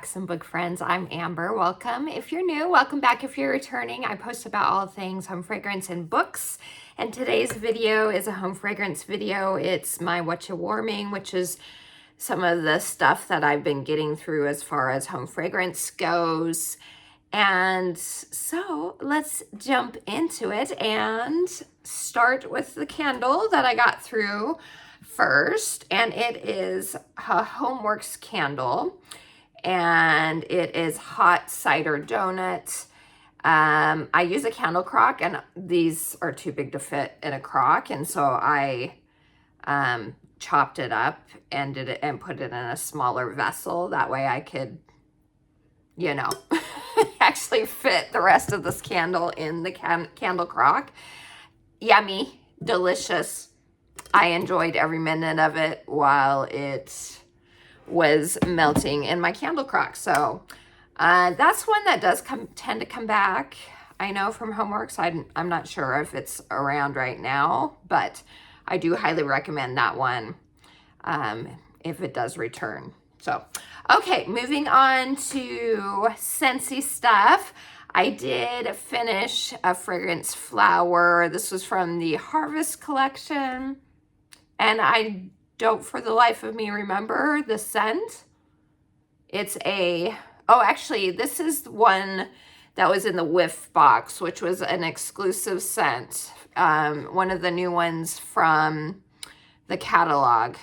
wax and book friends. I'm Amber. Welcome. If you're new, welcome back. If you're returning, I post about all things home fragrance and books. And today's video is a home fragrance video. It's my Whatcha warming, which is some of the stuff that I've been getting through as far as home fragrance goes. And so let's jump into it and start with the candle that I got through first. And it is a Homeworks candle. And it is hot cider donut. I use a candle crock, and these are too big to fit in a crock, and so I chopped it up and did it and put it in a smaller vessel. That way I could, you know, actually fit the rest of this candle in the candle crock. Yummy, delicious. I enjoyed every minute of it while it was melting in my candle crock. So that's one that does tend to come back. I know from Homeworks. I'm not sure if it's around right now, but I do highly recommend that one if it does return. So, okay, moving on to Scentsy stuff. I did finish a fragrance flower. This was from the Harvest collection, and I don't for the life of me remember the scent. It's actually, this is one that was in the whiff box, which was an exclusive scent. One of the new ones from the catalog,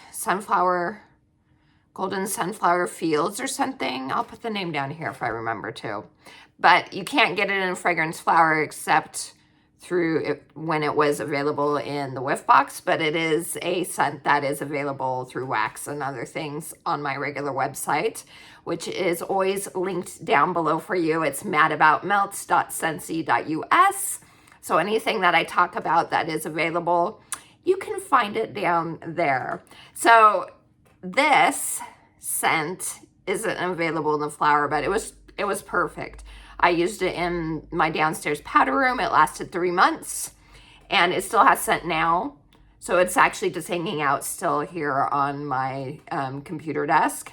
Golden Sunflower Fields or something. I'll put the name down here if I remember to. But you can't get it in fragrance flower except through it when it was available in the whiff box, but it is a scent that is available through wax and other things on my regular website, which is always linked down below for you. It's madaboutmelts.scentsy.us. So anything that I talk about that is available, you can find it down there. So this scent isn't available in the flower, but it was perfect. I used it in my downstairs powder room. It lasted 3 months, and it still has scent now. So it's actually just hanging out still here on my computer desk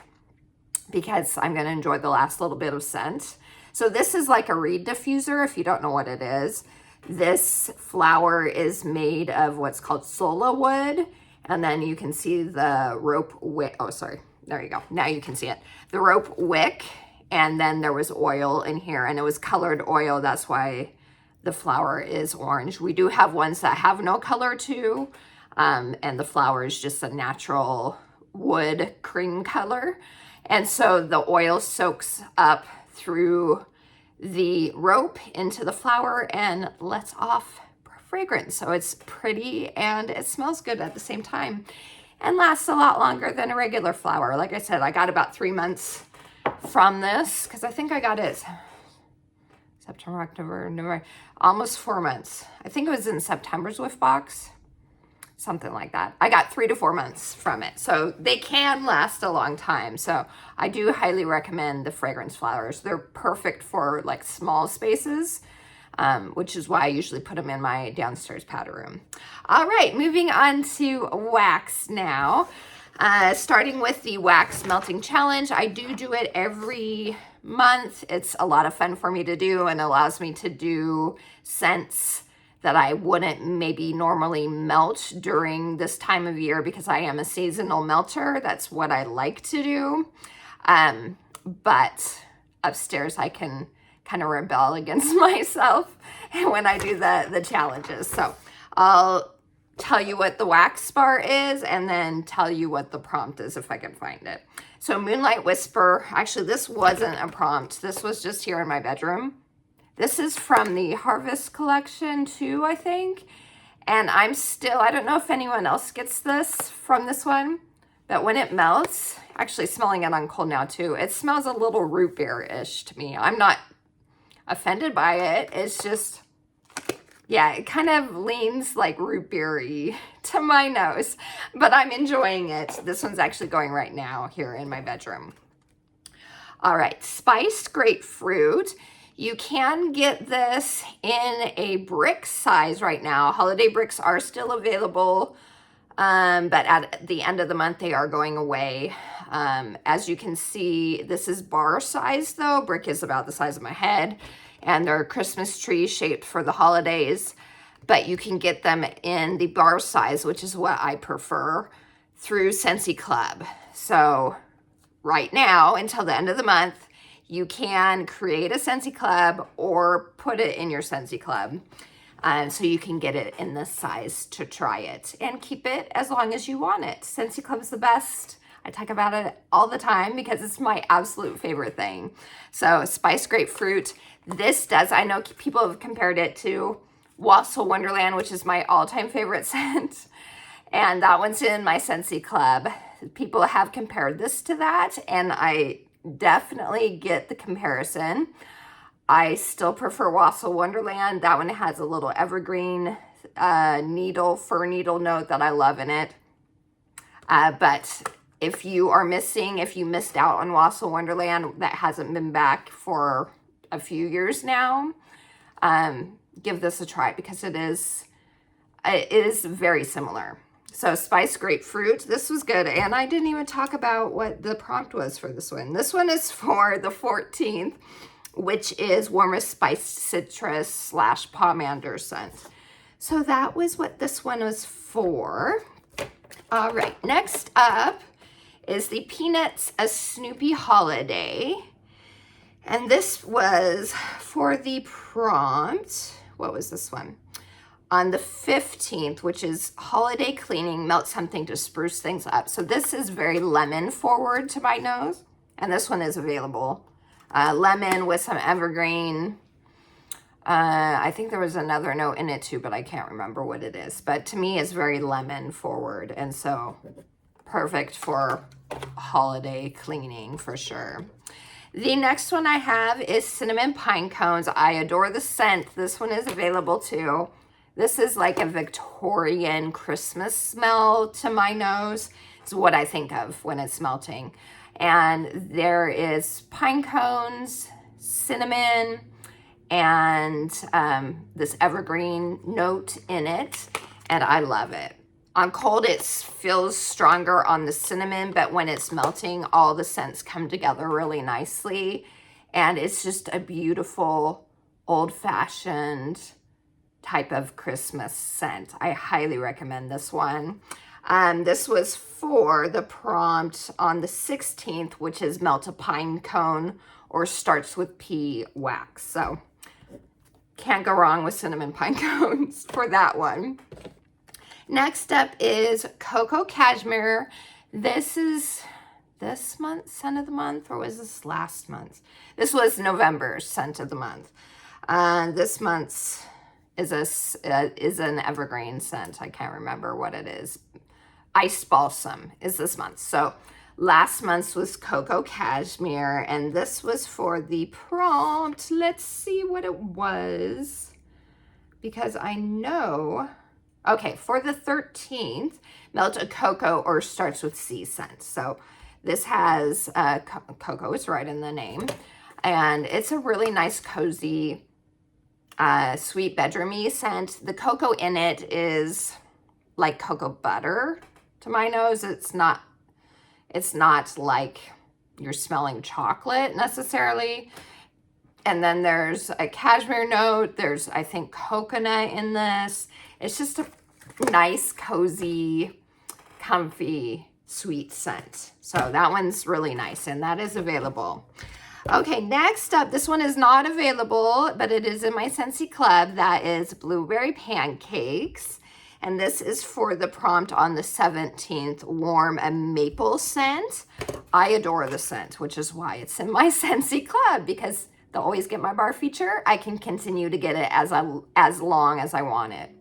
because I'm going to enjoy the last little bit of scent. So this is like a reed diffuser, if you don't know what it is. This flower is made of what's called sola wood, and then you can see the rope wick. Oh, sorry. There you go. Now you can see it. The rope wick. And then there was oil in here, and it was colored oil. That's why the flower is orange. We do have ones that have no color too, and the flower is just a natural wood cream color. And so the oil soaks up through the rope into the flower and lets off fragrance. So it's pretty and it smells good at the same time and lasts a lot longer than a regular flower. Like I said, I got about 3 months from this because I think I got it September, October, November, almost 4 months. I think it was in September's whiff box, something like that. I got 3 to 4 months from it. So they can last a long time. So I do highly recommend the fragrance flowers. They're perfect for like small spaces, which is why I usually put them in my downstairs powder room. All right, moving on to wax now. Starting with the wax melting challenge. I do it every month. It's a lot of fun for me to do and allows me to do scents that I wouldn't maybe normally melt during this time of year because I am a seasonal melter. That's what I like to do. But upstairs I can kind of rebel against myself when I do the challenges. So I'll tell you what the wax bar is and then tell you what the prompt is if I can find it. So Moonlight Whisper, actually this wasn't a prompt. This was just here in my bedroom. This is from the Harvest collection too, I think. And I don't know if anyone else gets this from this one, but when it melts, actually smelling it on cold now too, it smells a little root beer-ish to me. I'm not offended by it. It's just, yeah, it kind of leans like root beer-y to my nose, but I'm enjoying it. This one's actually going right now here in my bedroom. All right, spiced grapefruit. You can get this in a brick size right now. Holiday bricks are still available But at the end of the month, they are going away. As you can see, this is bar size though. Brick is about the size of my head, and they're Christmas trees shaped for the holidays, but you can get them in the bar size, which is what I prefer, through Scentsy Club. So right now, until the end of the month, you can create a Scentsy Club or put it in your Scentsy Club. So you can get it in this size to try it and keep it as long as you want it. Scentsy Club is the best. I talk about it all the time because it's my absolute favorite thing. So spiced grapefruit. This does, I know people have compared it to Wassail Wonderland, which is my all-time favorite scent. And that one's in my Scentsy Club. People have compared this to that, and I definitely get the comparison. I still prefer Wassail Wonderland. That one has a little evergreen fir needle note that I love in it. But if you missed out on Wassail Wonderland, that hasn't been back for a few years now, give this a try because it is very similar. So spiced grapefruit, this was good. And I didn't even talk about what the prompt was for this one. This one is for the 14th, which is warmest spiced citrus / pomander scent. So that was what this one was for. All right, next up is the Peanuts A Snoopy Holiday. And this was for the prompt. What was this one? On the 15th, which is holiday cleaning, melt something to spruce things up. So this is very lemon forward to my nose. And this one is available. Lemon with some evergreen. I think there was another note in it too, but I can't remember what it is. But to me, it's very lemon forward. And so perfect for holiday cleaning for sure. The next one I have is Cinnamon Pine Cones. I adore the scent. This one is available too. This is like a Victorian Christmas smell to my nose. It's what I think of when it's melting. And there is pine cones, cinnamon, and this evergreen note in it. And I love it. On cold, it feels stronger on the cinnamon, but when it's melting, all the scents come together really nicely. And it's just a beautiful, old-fashioned type of Christmas scent. I highly recommend this one. This was for the prompt on the 16th, which is melt a pine cone or starts with pea wax. So can't go wrong with cinnamon pine cones for that one. Next up is Cocoa Cashmere. This is this month's scent of the month, or was this last month? This was November's scent of the month. This month's is an evergreen scent. I can't remember what it is. Ice Balsam is this month. So last month's was Cocoa Cashmere, and this was for the prompt. Let's see what it was, because I know. Okay, for the 13th, melt a cocoa or starts with C scent. So this has cocoa, it's right in the name, and it's a really nice, cozy, sweet bedroomy scent. The cocoa in it is like cocoa butter to my nose. It's not like you're smelling chocolate necessarily. And then there's a cashmere note. There's, I think, coconut in this. It's just a nice, cozy, comfy, sweet scent. So that one's really nice, and that is available. Okay, next up, this one is not available, but it is in my Scentsy Club. That is Blueberry Pancakes. And this is for the prompt on the 17th, warm and maple scent. I adore the scent, which is why it's in my Scentsy Club, because they'll always get my bar feature. I can continue to get it as long as I want it.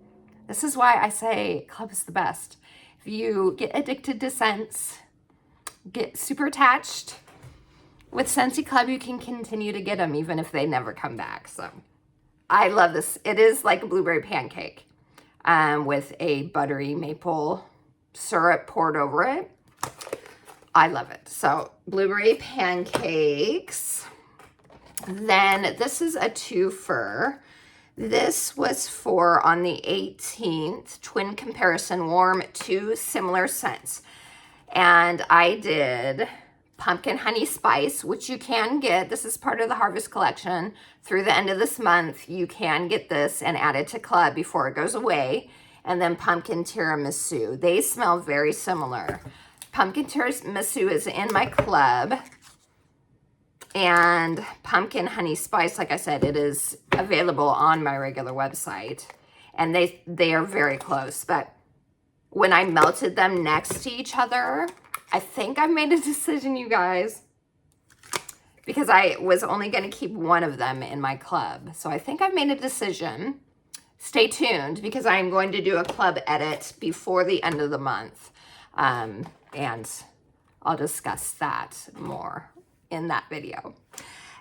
This is why I say club is the best. If you get addicted to scents, get super attached, with Scentsy Club, you can continue to get them even if they never come back. So I love this. It is like a blueberry pancake with a buttery maple syrup poured over it. I love it. So blueberry pancakes. Then this is a twofer. This was for on the 18th, twin comparison, warm, 2 similar scents. And I did pumpkin honey spice, which you can get. This is part of the harvest collection. Through the end of this month, you can get this and add it to club before it goes away. And then pumpkin tiramisu. They smell very similar. Pumpkin tiramisu is in my club. And pumpkin honey spice, like I said, it is available on my regular website. And they are very close. But when I melted them next to each other, I think I made a decision, you guys, because I was only going to keep one of them in my club. So I think I've made a decision. Stay tuned, because I'm going to do a club edit before the end of the month. And I'll discuss that more in that video.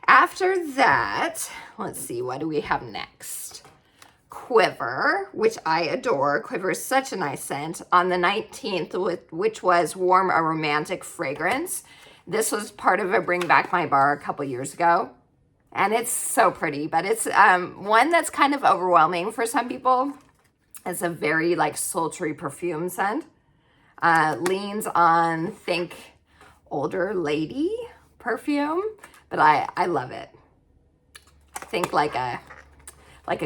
After that, let's see, what do we have next? Quiver, which I adore. Quiver is such a nice scent. On the 19th, which was warm, a romantic fragrance. This was part of a Bring Back My Bar a couple years ago. And it's so pretty, but it's one that's kind of overwhelming for some people. It's a very like sultry perfume scent. Leans on, think, older lady perfume, but I love it. Think like a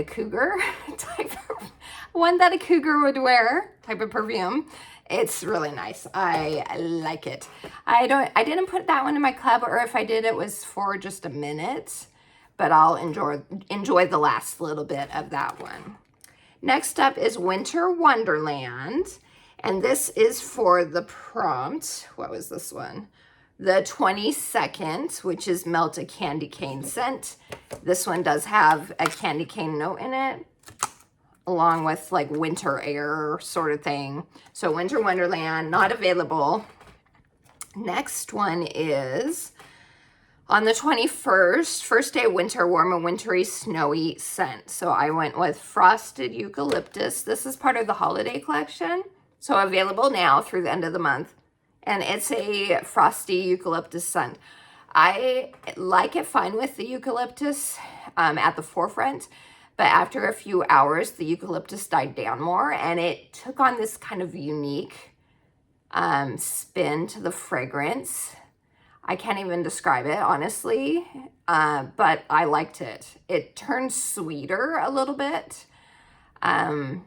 cougar type of one that a cougar would wear type of perfume. It's really nice. I like it. I didn't put that one in my club, or if I did, it was for just a minute, but I'll enjoy the last little bit of that one. Next up is Winter Wonderland, and this is for the prompt. What was this one? The 22nd, which is Melt a Candy Cane scent. This one does have a candy cane note in it, along with like winter air sort of thing. So Winter Wonderland, not available. Next one is on the 21st, first day of winter, warm and wintry, snowy scent. So I went with Frosted Eucalyptus. This is part of the holiday collection. So available now through the end of the month. And it's a frosty eucalyptus scent. I like it fine with the eucalyptus at the forefront, but after a few hours, the eucalyptus died down more, and it took on this kind of unique spin to the fragrance. I can't even describe it, honestly, but I liked it. It turned sweeter a little bit, and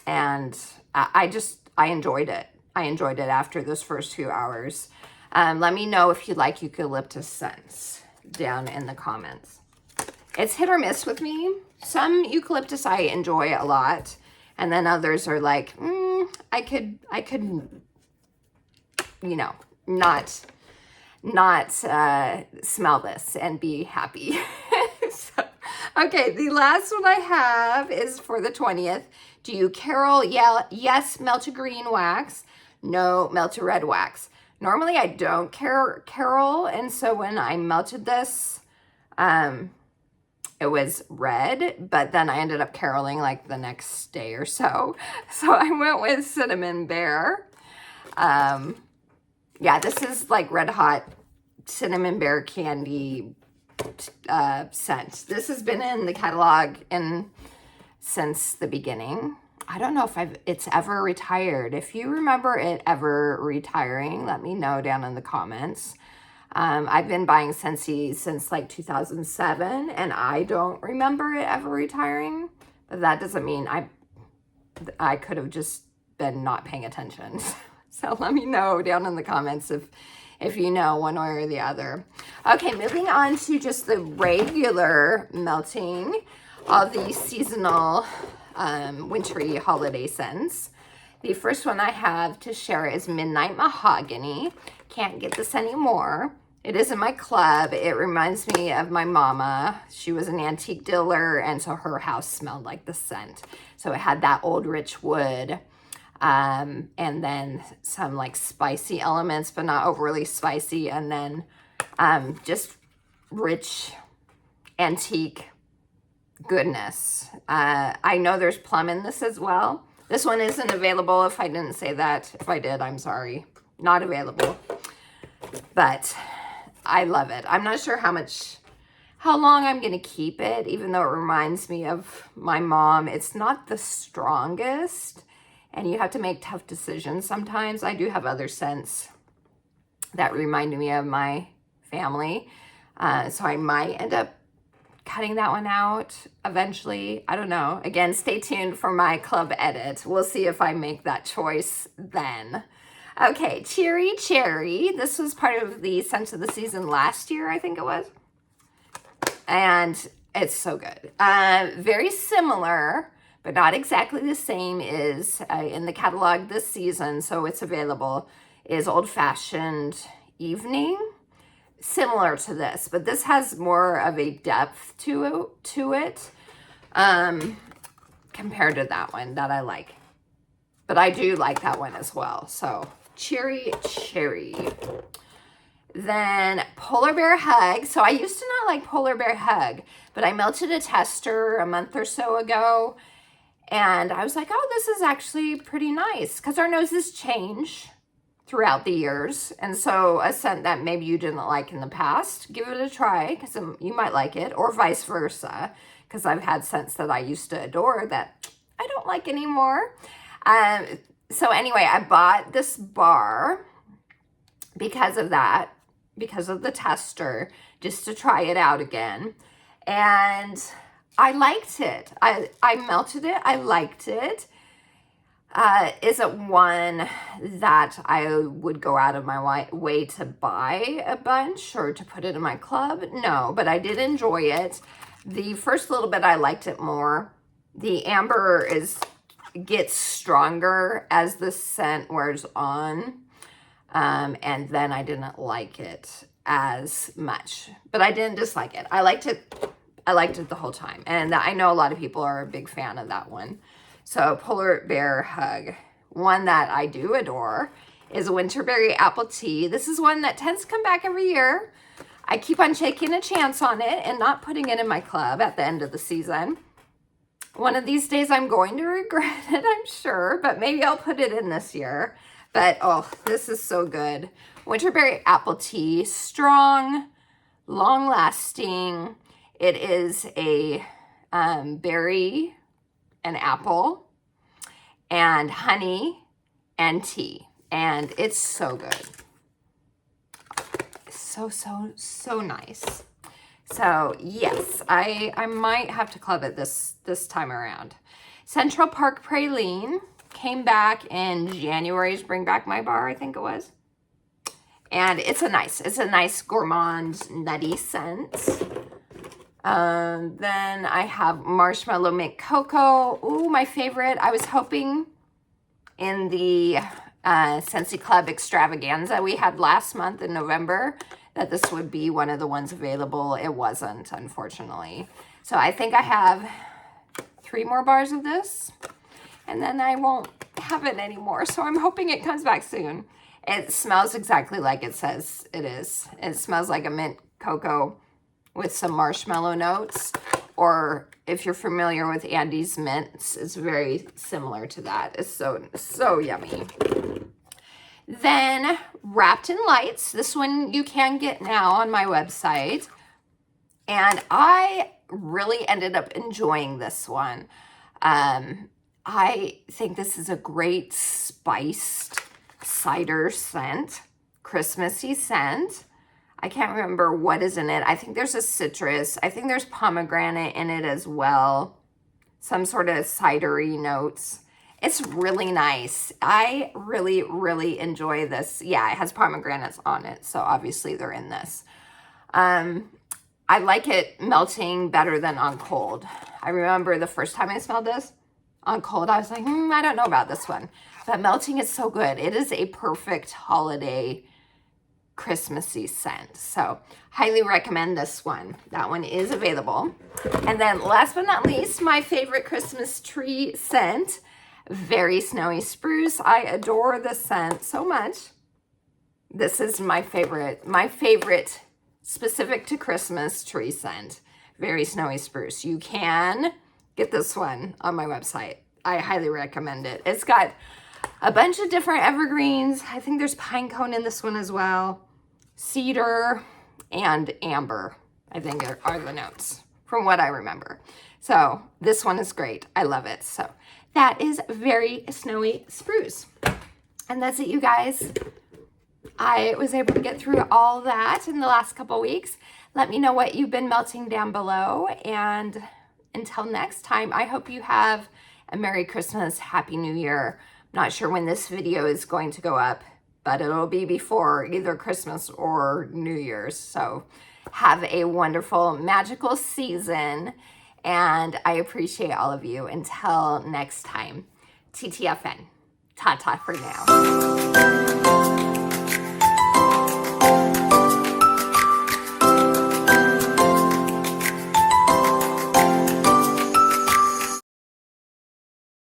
I enjoyed it. I enjoyed it after those first few hours. Let me know if you like eucalyptus scents down in the comments. It's hit or miss with me. Some eucalyptus I enjoy a lot, and then others are like, I could, you know, not smell this and be happy. So, okay, the last one I have is for the 20th. Do you carol? Yeah, yes, melt a green wax. No, melt a red wax. Normally I don't carol, and so when I melted this, it was red, but then I ended up caroling like the next day or so. So I went with Cinnamon Bear. Yeah, this is like red hot Cinnamon Bear candy scent. This has been in the catalog since the beginning. I don't know if it's ever retired. If you remember it ever retiring, let me know down in the comments. I've been buying Scentsy since like 2007, and I don't remember it ever retiring. But that doesn't mean I could have just been not paying attention. So let me know down in the comments if you know one way or the other. Okay, moving on to just the regular melting of the seasonal wintry holiday scents. The first one I have to share is Midnight Mahogany. Can't get this anymore. It is in my club. It reminds me of my mama. She was an antique dealer, and so her house smelled like the scent. So it had that old rich wood, and then some like spicy elements, but not overly spicy, and then just rich antique goodness. I know there's plum in this as well. This one isn't available. If I didn't say that, if I did, I'm sorry. Not available. But I love it. I'm not sure how much how long I'm going to keep it, even though it reminds me of my mom. It's not the strongest, and you have to make tough decisions sometimes. I do have other scents that remind me of my family, so I might end up cutting that one out eventually. I don't know. Again, stay tuned for my club edit. We'll see if I make that choice then. Okay, Cheery Cherry. This was part of the scent of the season last year, I think it was. And it's so good. Very similar, but not exactly the same, is in the catalog this season, so it's available, is Old Fashioned Evening. Similar to this, but this has more of a depth to it compared to that one that I like. But I do like that one as well. So Cheery Cherry. Then Polar Bear Hug. So I used to not like Polar Bear Hug, but I melted a tester a month or so ago, and I was like, oh, this is actually pretty nice, because our noses change throughout the years. And so a scent that maybe you didn't like in the past, give it a try, because you might like it, or vice versa, because I've had scents that I used to adore that I don't like anymore. So anyway, I bought this bar because of that, because of the tester, just to try it out again. And I liked it. I melted it. I liked it. Is it one that I would go out of my way to buy a bunch or to put it in my club? No, but I did enjoy it. The first little bit, I liked it more. The amber gets stronger as the scent wears on. And then I didn't like it as much, but I didn't dislike it. I liked it the whole time. And I know a lot of people are a big fan of that one. So Polar Bear Hug. One that I do adore is Winterberry Apple Tea. This is one that tends to come back every year. I keep on taking a chance on it and not putting it in my club at the end of the season. One of these days I'm going to regret it, I'm sure, but maybe I'll put it in this year. But oh, this is so good. Winterberry Apple Tea, strong, long lasting. It is a berry, an apple, and honey and tea, and it's so good. So nice. So yes, I might have to club it this time around. Central Park Praline came back in January's Bring Back My Bar, I think it was. And it's a nice gourmand nutty scent. Then I have Marshmallow Mint Cocoa. Ooh, my favorite. I was hoping in the Scentsy Club extravaganza we had last month in November that this would be one of the ones available. It wasn't, unfortunately. So I think I have 3 more bars of this, and then I won't have it anymore. So I'm hoping it comes back soon. It smells exactly like it says it is. It smells like a mint cocoa with some marshmallow notes, or if you're familiar with Andy's mints, it's very similar to that. It's so yummy. Then Wrapped in Lights. This one you can get now on my website, and I really ended up enjoying this one. I think this is a great spiced cider scent, Christmassy scent. I can't remember what is in it. I think there's a citrus. I think there's pomegranate in it as well. Some sort of cidery notes. It's really nice. I really enjoy this. Yeah, it has pomegranates on it, so obviously they're in this. I like it melting better than on cold. I remember the first time I smelled this on cold, I was like, I don't know about this one. But melting is so good. It is a perfect holiday Christmassy scent. So highly recommend this one. That one is available. And then last but not least, my favorite Christmas tree scent, Very Snowy Spruce. I adore this scent so much. This is my favorite specific to Christmas tree scent, Very Snowy Spruce. You can get this one on my website. I highly recommend it. It's got a bunch of different evergreens. I think there's pine cone in this one as well, cedar, and amber. I think are the notes from what I remember. So this one is great. I love it. So that is Very Snowy Spruce. And that's it, you guys. I was able to get through all that in the last couple weeks. Let me know what you've been melting down below. And until next time, I hope you have a Merry Christmas, Happy New Year. I'm not sure when this video is going to go up, but it'll be before either Christmas or New Year's. So have a wonderful, magical season. And I appreciate all of you. Until next time, TTFN. Ta-ta for now.